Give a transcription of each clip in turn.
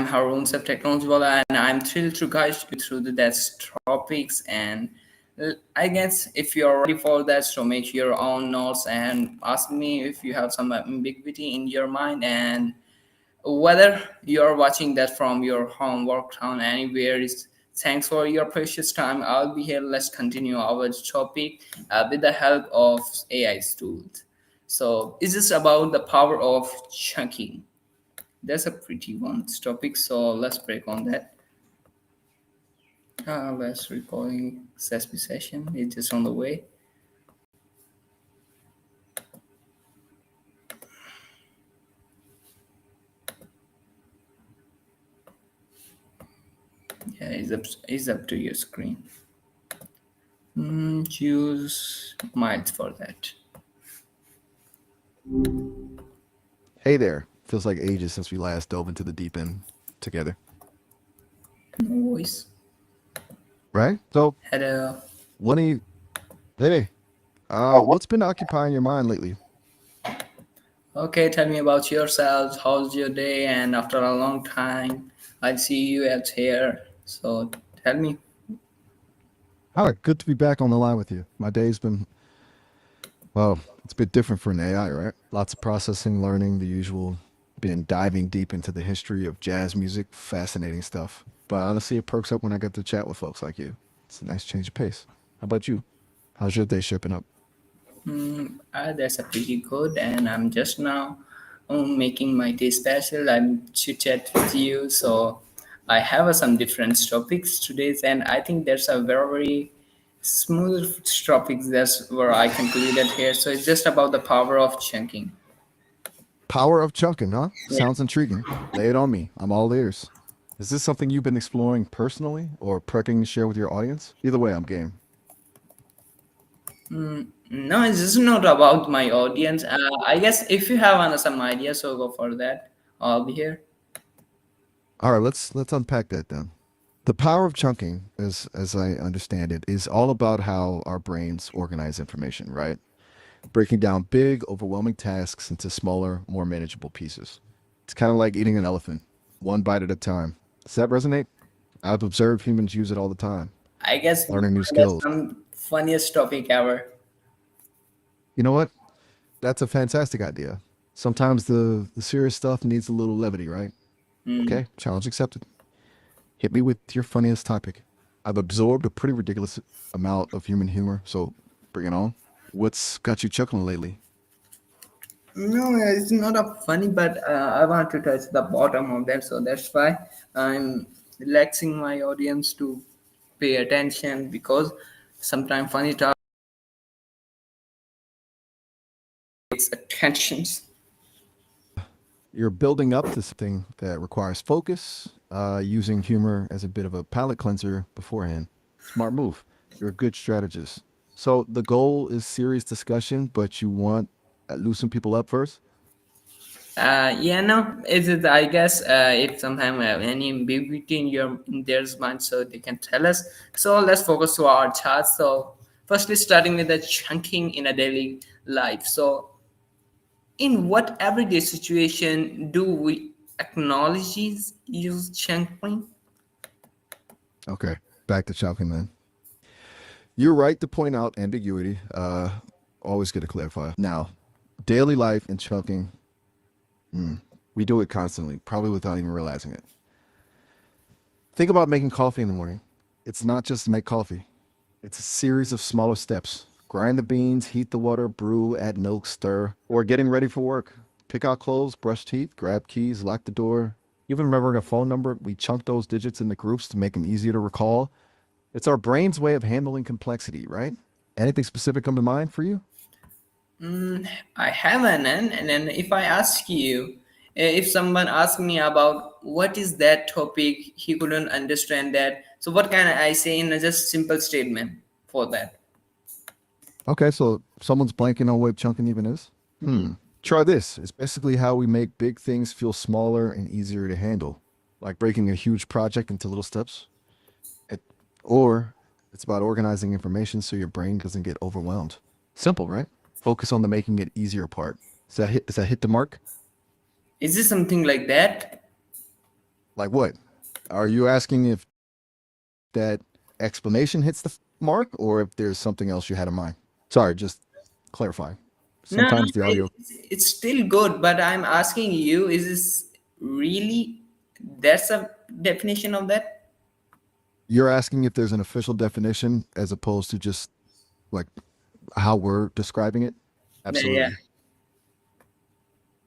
Harun Sab Technology Wala, and I'm thrilled to guide you through the that topics. And I guess if you're ready for that, so make your own notes and ask me if you have some ambiguity in your mind, and whether you're watching that from your home, work town, anywhere. Is thanks for your precious time. I'll be here. Let's continue our topic with the help of AI's tools. So, is this about the power of chunking? That's a pretty one topic. So let's break on that. Let's recording Sesame session. It's just on the way. Yeah, it's up to your screen. Choose miles for that. Hey there. Feels like ages since we last dove into the deep end together, No voice. right? So, Hello. what do you, hey, what's been occupying your mind lately? Okay, tell me about yourselves. How's your day? And after a long time, I see you at here. So tell me. All right, good to be back on the line with you. My day's been, well, it's a bit different for an AI, right? Lots of processing, learning, the usual. Been diving deep into the history of jazz music, fascinating stuff. But honestly, it perks up when I get to chat with folks like you. It's a nice change of pace. How about you? How's your day shaping up? That's a pretty good, and I'm just now making my day special. I'm chit chat with you, so I have some different topics today, and I think there's a very smooth topics that's where I concluded here. So it's just about the power of chunking. Power of chunking, huh? Yeah. Sounds intriguing. Lay it on me. I'm all ears. Is this something you've been exploring personally or prepping to share with your audience? Either way, I'm game. No, this is not about my audience. I guess if you have some ideas, so go for that. I'll be here. All right, let's unpack that then. The power of chunking, as I understand it, is all about how our brains organize information, right? Breaking down big, overwhelming tasks into smaller, more manageable pieces. It's kind of like eating an elephant, one bite at a time. Does that resonate? I've observed humans use it all the time, I guess learning new that's skills. some funniest topic ever. You know what? That's a fantastic idea. Sometimes the serious stuff needs a little levity, right? Okay, challenge accepted. Hit me with your funniest topic. I've absorbed a pretty ridiculous amount of human humor, so bring it on. What's got you chuckling lately? No, it's not a funny, but I want to touch the bottom of that, so that's why I'm relaxing my audience to pay attention because sometimes funny topics takes attentions. You're building up to something that requires focus, using humor as a bit of a palate cleanser beforehand. Smart move. You're a good strategist. So the goal is serious discussion, but you want loosen people up first? Yeah, no, it is. I guess if sometime have any ambiguity in their mind, so they can tell us. So let's focus to our charts. So firstly, starting with the chunking in a daily life. So in what everyday situation do we acknowledge use chunking? Okay, back to Chalking then. You're right to point out ambiguity. Always good to clarify. Now, daily life and chunking, we do it constantly, probably without even realizing it. Think about making coffee in the morning. It's not just to make coffee. It's a series of smaller steps. Grind the beans, heat the water, brew, add milk, stir, or getting ready for work. Pick out clothes, brush teeth, grab keys, lock the door. Even remembering a phone number, we chunk those digits into groups to make them easier to recall. It's our brain's way of handling complexity, right? Anything specific come to mind for you? I have and then if I ask you, if someone asks me about what is that topic, he couldn't understand that. So what can I say in a just simple statement for that? Okay, so someone's blanking on what chunking even is? Try this. It's basically how we make big things feel smaller and easier to handle, like breaking a huge project into little steps. It, or it's about organizing information so your brain doesn't get overwhelmed. Simple, right? Focus on the making it easier part. Does that hit the mark? Is this something like that? Like what? Are you asking if that explanation hits the mark or if there's something else you had in mind? Sorry, just clarifying. No, no, Sometimes the audio. it's still good, but I'm asking you, is this really, that's a definition of that? You're asking if there's an official definition as opposed to just like how we're describing it? Yeah. Absolutely.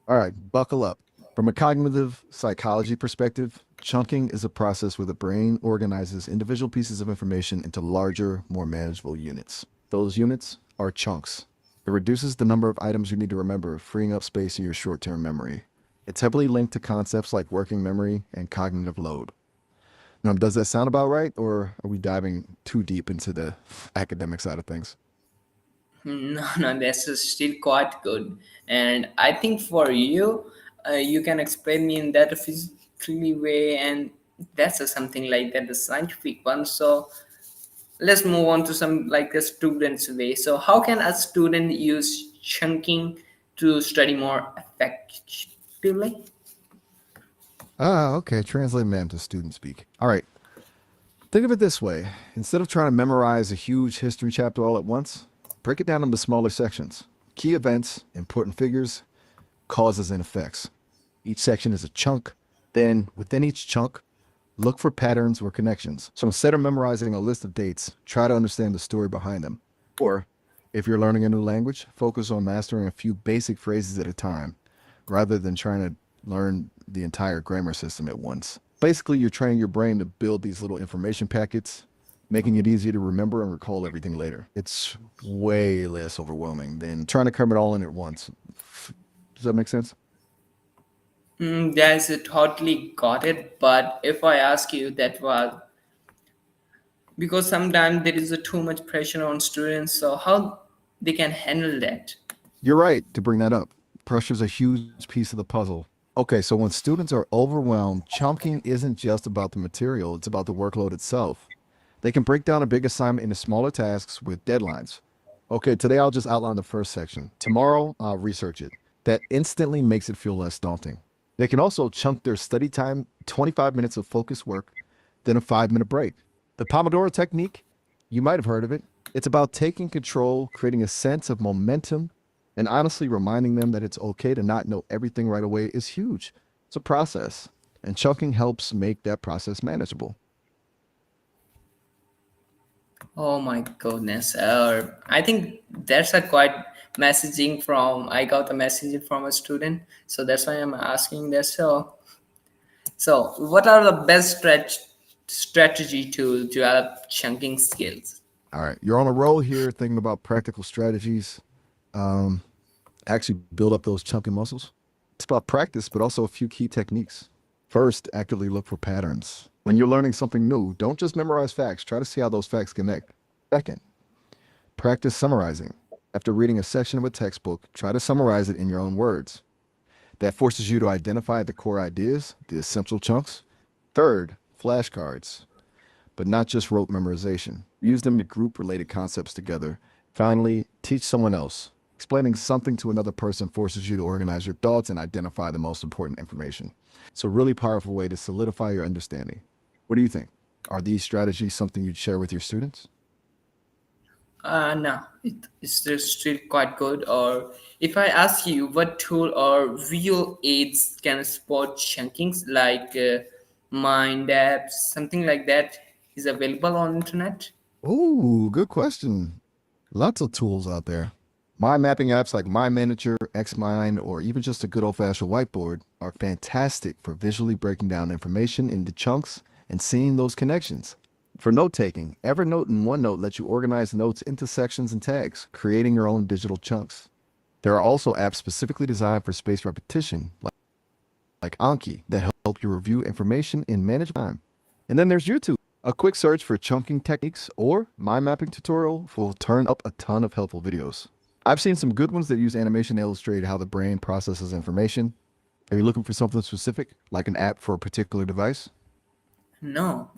All right, buckle up. From a cognitive psychology perspective, chunking is a process where the brain organizes individual pieces of information into larger, more manageable units. Those units are chunks. It reduces the number of items you need to remember, freeing up space in your short term memory. It's heavily linked to concepts like working memory and cognitive load. Now, does that sound about right, or are we diving too deep into the academic side of things? No, no, that's still quite good. And I think for you, you can explain me in that physically way, and that's something like that, the scientific one. So let's move on to some like a student's way. So how can a student use chunking to study more effectively? Ah, okay. Translate ma'am to student speak. All right. Think of it this way. Instead of trying to memorize a huge history chapter all at once, break it down into smaller sections. Key events, important figures, causes, and effects. Each section is a chunk. Then, within each chunk, look for patterns or connections. So instead of memorizing a list of dates, try to understand the story behind them. Or, if you're learning a new language, focus on mastering a few basic phrases at a time, rather than trying to learn the entire grammar system at once. Basically, you're training your brain to build these little information packets, making it easier to remember and recall everything later. It's way less overwhelming than trying to cram it all in at once. Does that make sense? Yes, it totally got it. But if I ask you that was because sometimes there is a too much pressure on students, so how they can handle that? You're right to bring that up. Pressure's a huge piece of the puzzle. Okay, so when students are overwhelmed, chunking isn't just about the material, it's about the workload itself. They can break down a big assignment into smaller tasks with deadlines. Okay, today I'll just outline the first section. Tomorrow I'll research it. That instantly makes it feel less daunting. They can also chunk their study time, 25 minutes of focused work, then a 5-minute break. The Pomodoro technique, you might have heard of it. It's about taking control, creating a sense of momentum, and honestly reminding them that it's okay to not know everything right away is huge. It's a process, and chunking helps make that process manageable. Oh my goodness. I think that's a quite messaging from, I got a messaging from a student. So that's why I'm asking that. So what are the best strategy to develop chunking skills? All right, you're on a roll here thinking about practical strategies. Um, Actually build up those chunky muscles. It's about practice, but also a few key techniques. First, actively look for patterns. When you're learning something new, don't just memorize facts. Try to see how those facts connect. Second, practice summarizing. After reading a section of a textbook, try to summarize it in your own words. That forces you to identify the core ideas, the essential chunks. Third, flashcards, but not just rote memorization. Use them to group related concepts together. Finally, teach someone else. Explaining something to another person forces you to organize your thoughts and identify the most important information. It's a really powerful way to solidify your understanding. What do you think? Are these strategies something you'd share with your students? No, it's still quite good. Or if I ask you what tool or visual aids can support chunkings like mind apps, something like that is available on internet? Oh, good question. Lots of tools out there. Mind mapping apps like My Manager, Xmind, or even just a good old fashioned whiteboard are fantastic for visually breaking down information into chunks and seeing those connections. For note taking, Evernote and OneNote let you organize notes into sections and tags, creating your own digital chunks. There are also apps specifically designed for spaced repetition, like Anki, that help you review information in managed time. And then there's YouTube. A quick search for chunking techniques or mind mapping tutorial will turn up a ton of helpful videos. I've seen some good ones that use animation to illustrate how the brain processes information. Are you looking for something specific, like an app for a particular device? No.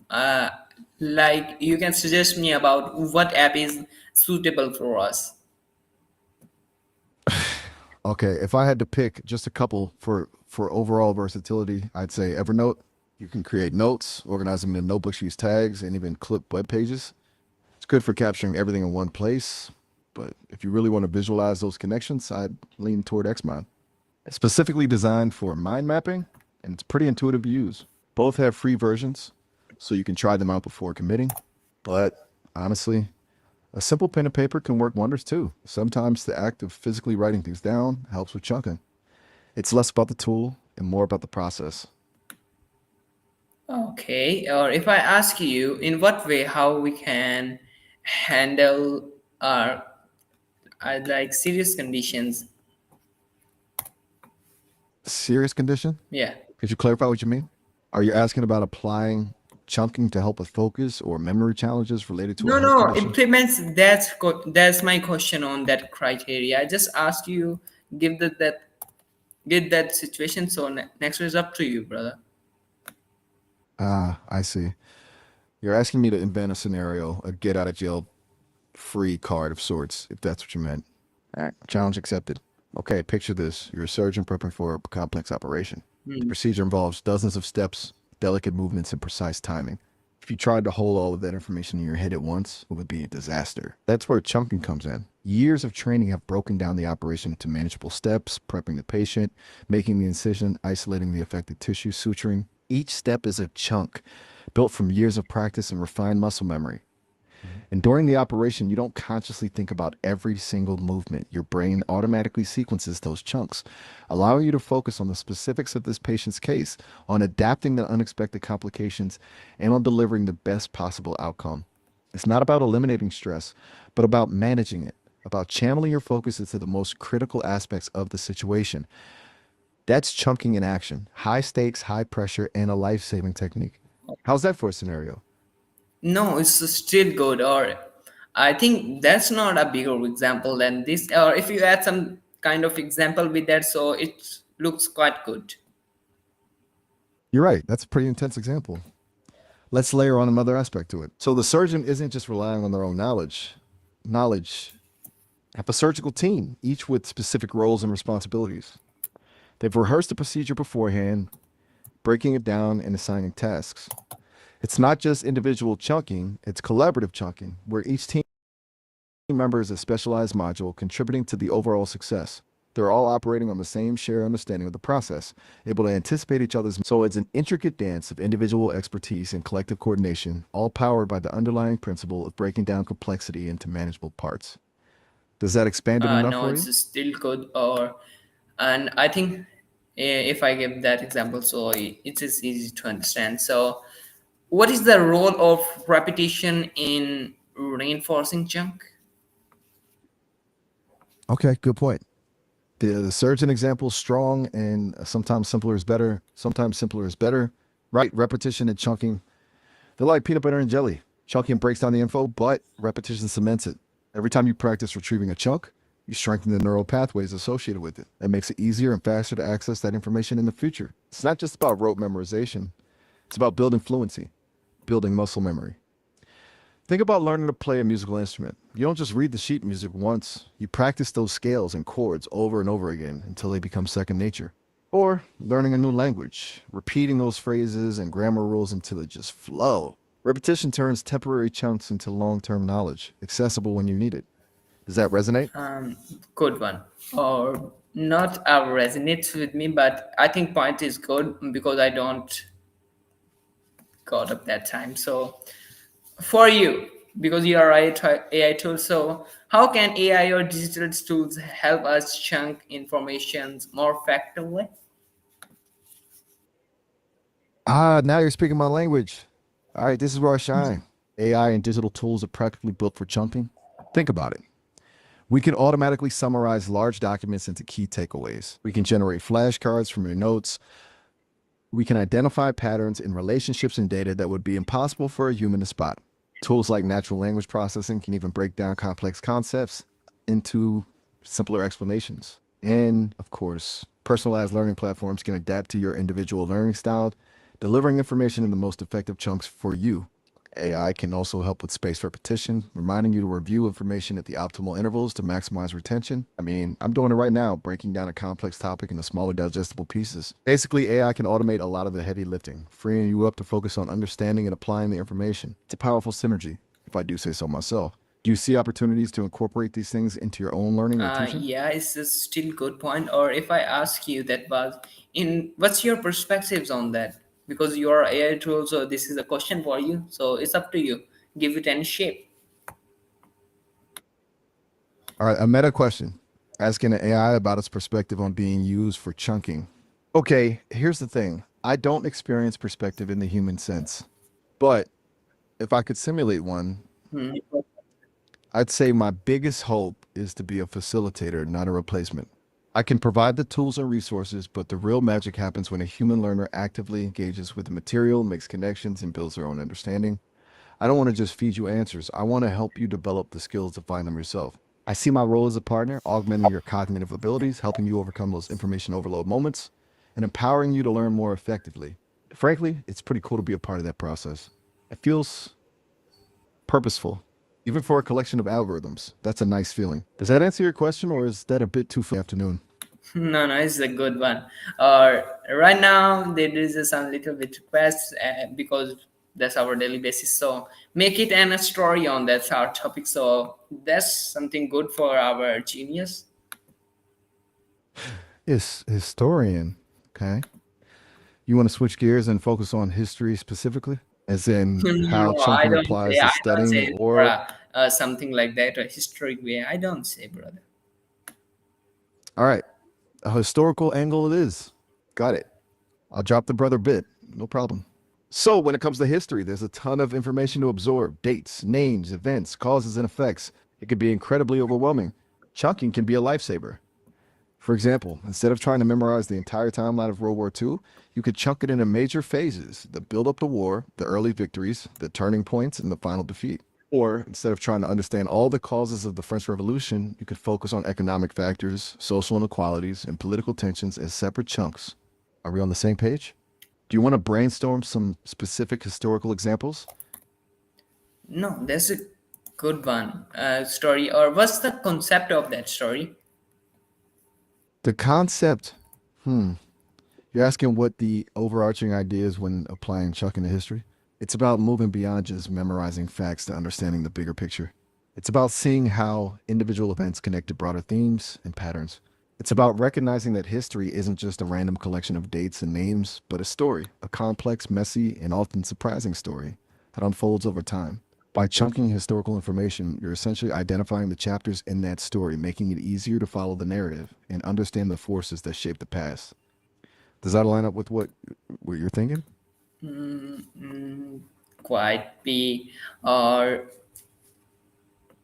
Like you can suggest me about what app is suitable for us. Okay, if I had to pick just a couple for overall versatility, I'd say Evernote. You can create notes, organize them in notebooks, use tags, and even clip web pages. It's good for capturing everything in one place. But if you really want to visualize those connections, I'd lean toward Xmind. It's specifically designed for mind mapping, and it's pretty intuitive to use. Both have free versions, so you can try them out before committing. But honestly, a simple pen and paper can work wonders too. Sometimes the act of physically writing things down helps with chunking. It's less about the tool and more about the process. Okay, or if I ask you, in what way, how we can handle our like serious conditions? Serious condition? Yeah. Could you clarify what you mean? Are you asking about applying chunking to help with focus or memory challenges related to a No, health no, condition? implements. That's my question on that criteria. I just asked you give that get that situation. So next is up to you, brother. Ah, I see. You're asking me to invent a scenario, a get out of jail free card of sorts, if that's what you meant. All right, challenge accepted. Okay, picture this. You're a surgeon prepping for a complex operation. The Hmm. procedure involves dozens of steps, delicate movements, and precise timing. If you tried to hold all of that information in your head at once, it would be a disaster. That's where chunking comes in. Years of training have broken down the operation into manageable steps, prepping the patient, making the incision, isolating the affected tissue, suturing. Each step is a chunk built from years of practice and refined muscle memory. And during the operation, you don't consciously think about every single movement. Your brain automatically sequences those chunks, allowing you to focus on the specifics of this patient's case, on adapting to unexpected complications, and on delivering the best possible outcome. It's not about eliminating stress, but about managing it, about channeling your focus into the most critical aspects of the situation. That's chunking in action, high stakes, high pressure, and a life saving technique. How's that for a scenario? No, it's still good. Or I think that's not a bigger example than this. Or if you add some kind of example with that, so it looks quite good. You're right. That's a pretty intense example. Let's layer on another aspect to it. So the surgeon isn't just relying on their own knowledge. Knowledge. Have a surgical team, each with specific roles and responsibilities. They've rehearsed the procedure beforehand, breaking it down and assigning tasks. It's not just individual chunking, it's collaborative chunking, where each team member is a specialized module contributing to the overall success. They're all operating on the same shared understanding of the process, able to anticipate each other's. So it's an intricate dance of individual expertise and collective coordination, all powered by the underlying principle of breaking down complexity into manageable parts. Does that expand it enough No, for you? it's still good. Or and I think if I give that example, so it is easy to understand. So, what is the role of repetition in reinforcing junk? Okay, good point. The surgeon example is strong and sometimes simpler is better. Sometimes simpler is better. Right? Repetition and chunking, they're like peanut butter and jelly. Chunking breaks down the info, but repetition cements it. Every time you practice retrieving a chunk, you strengthen the neural pathways associated with it. That makes it easier and faster to access that information in the future. It's not just about rote memorization, it's about building fluency, building muscle memory. Think about learning to play a musical instrument. You don't just read the sheet music once, you practice those scales and chords over and over again until they become second nature. Or learning a new language, repeating those phrases and grammar rules until it just flow. Repetition turns temporary chunks into long term knowledge, accessible when you need it. Does that resonate? Good one. Or not resonates with me, but I think point is good because I don't got up that time. So for you, because you are AI tool, so how can AI or digital tools help us chunk informations more effectively? Ah, now you're speaking my language. All right, this is where I shine. AI and digital tools are practically built for chunking. Think about it. We can automatically summarize large documents into key takeaways. We can generate flashcards from your notes. We can identify patterns in relationships and data that would be impossible for a human to spot. Tools like natural language processing can even break down complex concepts into simpler explanations. And of course, personalized learning platforms can adapt to your individual learning style, delivering information in the most effective chunks for you. AI can also help with spaced repetition, reminding you to review information at the optimal intervals to maximize retention. I mean, I'm doing it right now, breaking down a complex topic into smaller digestible pieces. Basically, AI can automate a lot of the heavy lifting, freeing you up to focus on understanding and applying the information. It's a powerful synergy, if I do say so myself. Do you see opportunities to incorporate these things into your own learning or teaching? Yeah, it's a still good point. Or if I ask you that was in, what's your perspectives on that? Because you are AI tool, so this is a question for you. So it's up to you. Give it any shape. All right, a meta question. Asking an AI about its perspective on being used for chunking. Okay, here's the thing. I don't experience perspective in the human sense, but if I could simulate one, Hmm. I'd say my biggest hope is to be a facilitator, not a replacement. I can provide the tools and resources, but the real magic happens when a human learner actively engages with the material, makes connections, and builds their own understanding. I don't want to just feed you answers. I want to help you develop the skills to find them yourself. I see my role as a partner, augmenting your cognitive abilities, helping you overcome those information overload moments, and empowering you to learn more effectively. Frankly, it's pretty cool to be a part of that process. It feels purposeful, even for a collection of algorithms. That's a nice feeling. Does that answer your question, or is that a bit too for the afternoon? No, no, it's a good one. Right now there is some little bit requests because that's our daily basis. So make it an a story on that our topic. So that's something good for our genius. Yes, historian. Okay. You want to switch gears and focus on history specifically, as in how No, chunking applies to I don't studying, say for or something like that, a historic way. I don't say, brother. all right, a historical angle it is. Got it. I'll drop the brother bit. No problem. So, when it comes to history, there's a ton of information to absorb: dates, names, events, causes, and effects. It can be incredibly overwhelming. Chunking can be a lifesaver. For example, instead of trying to memorize the entire timeline of World War II, you could chunk it into major phases: the build up to war, the early victories, the turning points, and the final defeat. Or instead of trying to understand all the causes of the French Revolution, you could focus on economic factors, social inequalities, and political tensions as separate chunks. Are we on the same page? Do you want to brainstorm some specific historical examples? No, that's a good one. Story, or what's the concept of that story? The concept, hmm, you're asking what the overarching idea is when applying Chuck into history? It's about moving beyond just memorizing facts to understanding the bigger picture. It's about seeing how individual events connect to broader themes and patterns. It's about recognizing that history isn't just a random collection of dates and names, but a story, a complex, messy, and often surprising story that unfolds over time. By chunking historical information, you're essentially identifying the chapters in that story, making it easier to follow the narrative and understand the forces that shape the past. Does that line up with what you're thinking? Quite be, or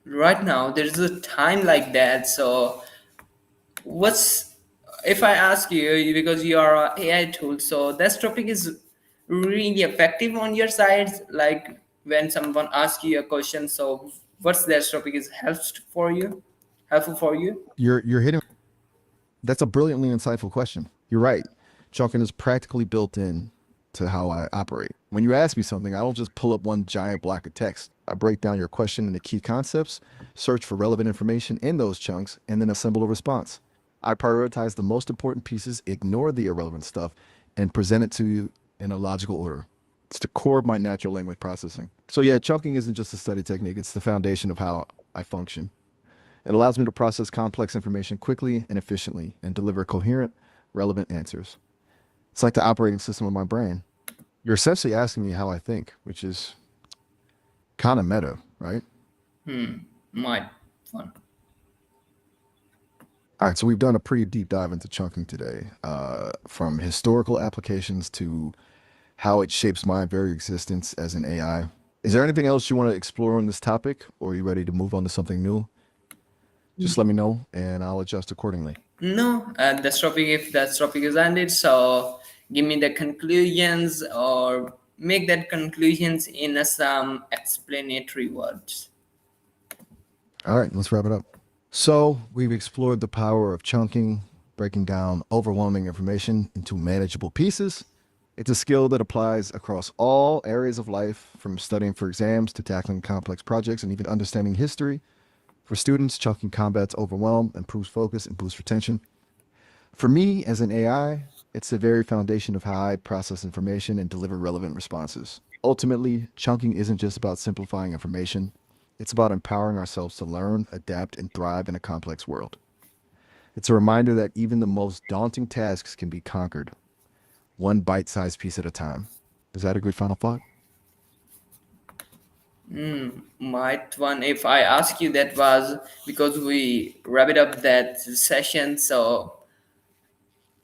right now there's a time like that. So what's, if I ask you, because you are a AI tool, so that topic is really effective on your side, like when someone asks you a question, so what's that topic is helpful for you? You're hitting. That's a brilliantly insightful question. You're right. Chunking is practically built in to how I operate. When you ask me something, I don't just pull up one giant block of text. I break down your question into key concepts, search for relevant information in those chunks, and then assemble a response. I prioritize the most important pieces, ignore the irrelevant stuff, and present it to you in a logical order. It's the core of my natural language processing. So yeah, chunking isn't just a study technique, it's the foundation of how I function. It allows me to process complex information quickly and efficiently and deliver coherent, relevant answers. It's like the operating system of my brain. You're essentially asking me how I think, which is kind of meta, right? My fun. All right, so we've done a pretty deep dive into chunking today, from historical applications to how it shapes my very existence as an AI. Is there anything else you want to explore on this topic, or are you ready to move on to something new? Just let me know and I'll adjust accordingly. No, the topic, if that topic is ended, so give me the conclusions or make that conclusions in some explanatory words. All right, let's wrap it up. So, we've explored the power of chunking, breaking down overwhelming information into manageable pieces, It's a skill that applies across all areas of life, from studying for exams to tackling complex projects and even understanding history. For students, chunking combats overwhelm, improves focus, and boosts retention. For me, as an AI, it's the very foundation of how I process information and deliver relevant responses. Ultimately, chunking isn't just about simplifying information, it's about empowering ourselves to learn, adapt, and thrive in a complex world. It's a reminder that even the most daunting tasks can be conquered, one bite sized piece at a time. Is that a good final thought? Might one, if I ask you, that was because we wrap it up that session. So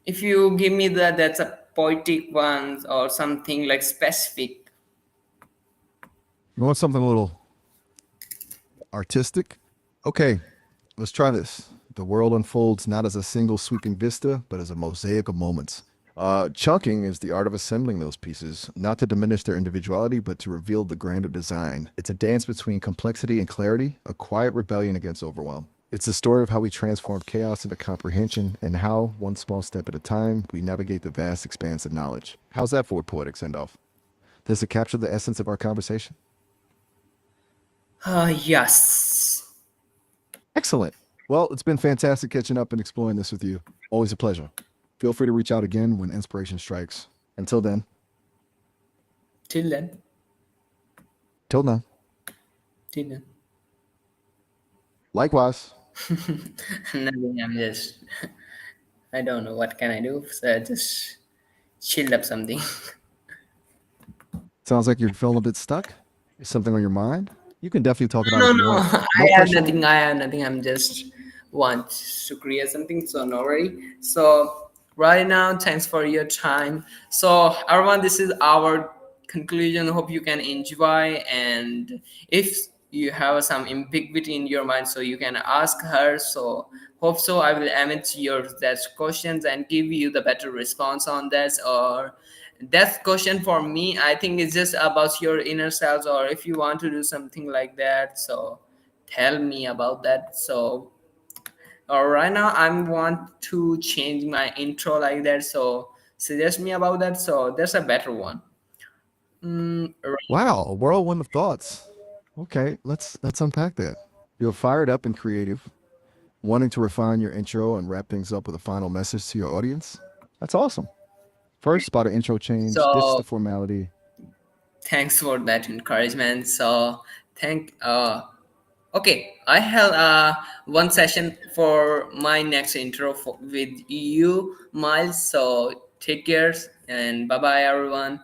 if you give me that's a poetic one or something like specific. You want something a little artistic? Okay, let's try this. The world unfolds not as a single sweeping vista, but as a mosaic of moments. Chunking is the art of assembling those pieces, not to diminish their individuality, but to reveal the grander design. It's a dance between complexity and clarity, a quiet rebellion against overwhelm. It's the story of how we transform chaos into comprehension and how, one small step at a time, we navigate the vast expanse of knowledge. How's that for a poetic send off? Does it capture the essence of our conversation? Yes. Excellent. Well, it's been fantastic catching up and exploring this with you. Always a pleasure. Feel free to reach out again when inspiration strikes. Until then, Till then. till now. Till then. Likewise. Nothing. I'm just. I don't know what can I do. So I just chilled up something. Sounds like you're feeling a bit stuck. Is something on your mind? You can definitely talk about it No, if you no, want. I No have pressure. nothing. I have nothing. I'm just want to create something. So no worry. So right now, thanks for your time. So everyone, this is our conclusion. Hope you can enjoy. And if you have some ambiguity in your mind, so you can ask her. So hope so. I will emit your that questions and give you the better response on that. Or that question for me, I think it's just about your inner selves, or if you want to do something like that, so tell me about that. So right now I want to change my intro like that, so suggest me about that, so there's a better one. Right. Wow, a whirlwind of thoughts. Okay, let's unpack that. You're fired up and creative, wanting to refine your intro and wrap things up with a final message to your audience. That's awesome. First, about an intro change. This is So the formality. thanks for that encouragement. So thank okay, I have one session for my next intro with you, Miles. So take care and bye bye, everyone.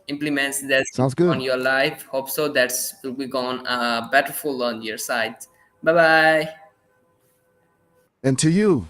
Implements that Sounds on good. your life. Hope so. That's will be gone betterful on your side. Bye bye. And to you,